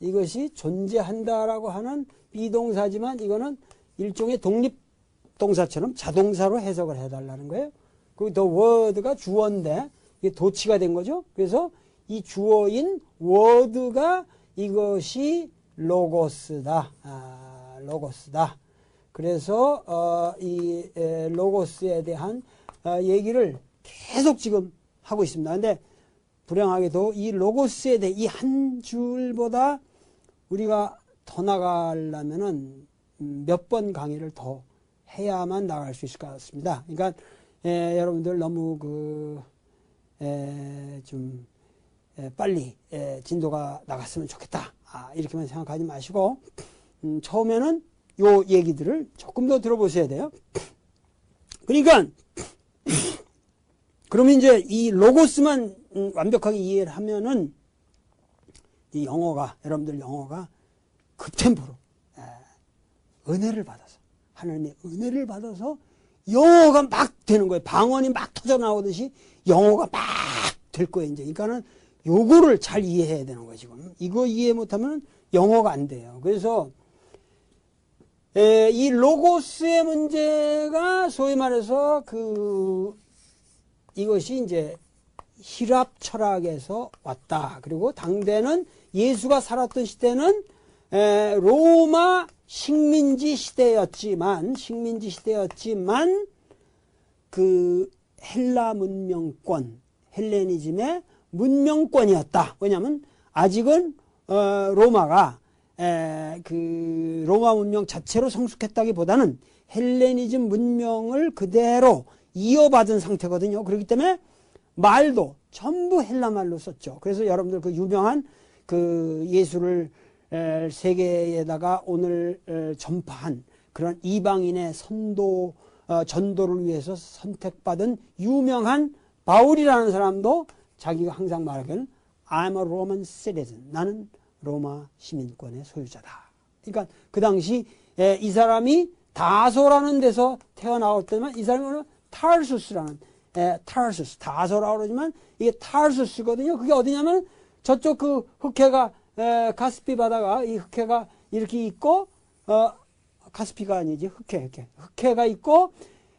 이것이 존재한다라고 하는 비동사지만 이거는 일종의 독립동사처럼 자동사로 해석을 해달라는 거예요. 그 the word가 주어인데 이게 도치가 된 거죠. 그래서 이 주어인 word가 이것이 로고스다. 로고스다. 그래서 이 로고스에 대한 얘기를 계속 지금 하고 있습니다. 근데 불행하게도 이 로고스에 대해 이 한 줄보다 우리가 더 나가려면은 몇 번 강의를 더 해야만 나갈 수 있을 것 같습니다. 그러니까 여러분들 너무 좀 빨리 진도가 나갔으면 좋겠다. 이렇게만 생각하지 마시고 처음에는 요 얘기들을 조금 더 들어보셔야 돼요. 그러니까 그러면 이제 이 로고스만 완벽하게 이해를 하면은 이 여러분들 영어가 급템포로 은혜를 받아서 하나님의 은혜를 받아서 영어가 막 되는 거예요. 방언이 막 터져 나오듯이 영어가 막 될 거예요. 이제 그러니까는 요거를 잘 이해해야 되는 거예요. 지금 이거 이해 못하면 영어가 안 돼요. 그래서 이 로고스의 문제가 소위 말해서 이것이 이제 히랍 철학에서 왔다. 그리고 당대는 예수가 살았던 시대는 로마 식민지 시대였지만 그 헬라 문명권, 헬레니즘의 문명권이었다. 왜냐하면 아직은 로마가 그 로마 문명 자체로 성숙했다기보다는 헬레니즘 문명을 그대로 이어받은 상태거든요. 그렇기 때문에 말도 전부 헬라 말로 썼죠. 그래서 여러분들 그 유명한 그 예수를 세계에다가 오늘 전파한 그런 이방인의 전도를 위해서 선택받은 유명한 바울이라는 사람도 자기가 항상 말하기는 I'm a Roman citizen. 나는 로마 시민권의 소유자다. 그러니까 그 당시 이 사람이 다소라는 데서 태어나왔더니만 이 사람은 타르수스라는 타르수스 다소라고 그러지만 이게 타르수스거든요. 그게 어디냐면 저쪽 그 흑해가 가스피 바다가 이 흑해가 이렇게 있고 가스피가 아니지 흑해가 있고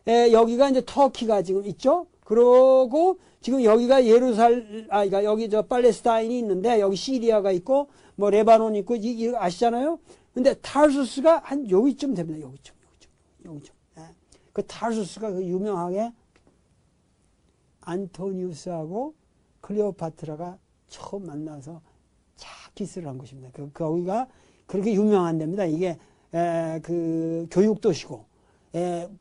여기가 이제 터키가 지금 있죠. 그러고 지금 여기가 그러니까 여기 저 팔레스타인이 있는데 여기 시리아가 있고 뭐 레바논 있고 이거 아시잖아요. 근데 타르수스가 한 여기쯤 됩니다. 여기쯤. 그 타르수스가 그 유명하게 안토니우스하고 클레오파트라가 처음 만나서 키스를 한 곳입니다. 거기가 그렇게 유명한 데입니다. 이게 그 교육도시고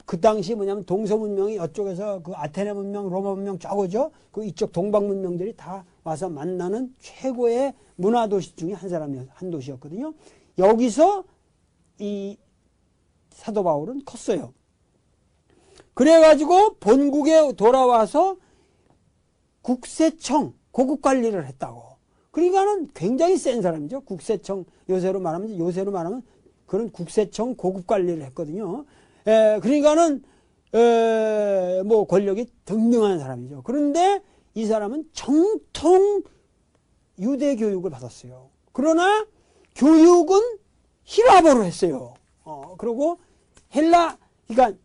그 당시 뭐냐면 동서 문명이 이쪽에서 그 아테네 문명, 로마 문명 저거죠. 그 이쪽 동방 문명들이 다 와서 만나는 최고의 문화 도시 중에 한 도시였거든요. 여기서 이 사도 바울은 컸어요. 그래가지고 본국에 돌아와서 국세청 고급 관리를 했다고. 그러니까는 굉장히 센 사람이죠. 국세청 요새로 말하면 그런 국세청 고급 관리를 했거든요. 그러니까는 뭐 권력이 등등한 사람이죠. 그런데 이 사람은 정통 유대 교육을 받았어요. 그러나 교육은 히라보로 했어요. 그리고 그러니까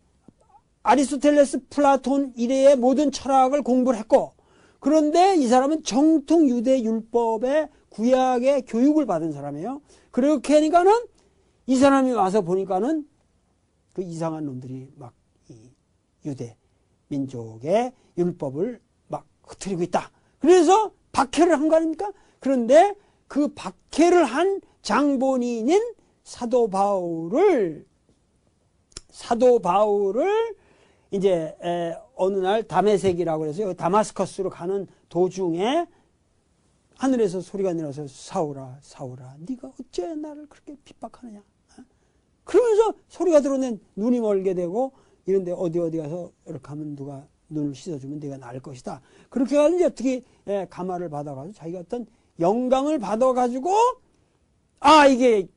아리스토텔레스, 플라톤 이래의 모든 철학을 공부를 했고, 그런데 이 사람은 정통 유대 율법의 구약의 교육을 받은 사람이에요. 그렇게 하니까는 이 사람이 와서 보니까는 그 이상한 놈들이 막 이 유대 민족의 율법을 막 흐트리고 있다. 그래서 박해를 한 거 아닙니까? 그런데 그 박해를 한 장본인인 사도 바울을 이제 어느 날 다메섹이라고 해서 다마스커스로 가는 도중에 하늘에서 소리가 내려서 사울아 사울아 네가 어째 나를 그렇게 핍박하느냐. 그러면서 소리가 들어오면 눈이 멀게 되고 이런데 어디 가서 이렇게 하면 누가 눈을 씻어주면 네가 나을 것이다. 그렇게 해가지고 어떻게 감화를 받아가지고 자기가 어떤 영감을 받아가지고 이게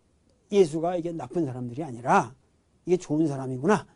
예수가 이게 나쁜 사람들이 아니라 이게 좋은 사람이구나.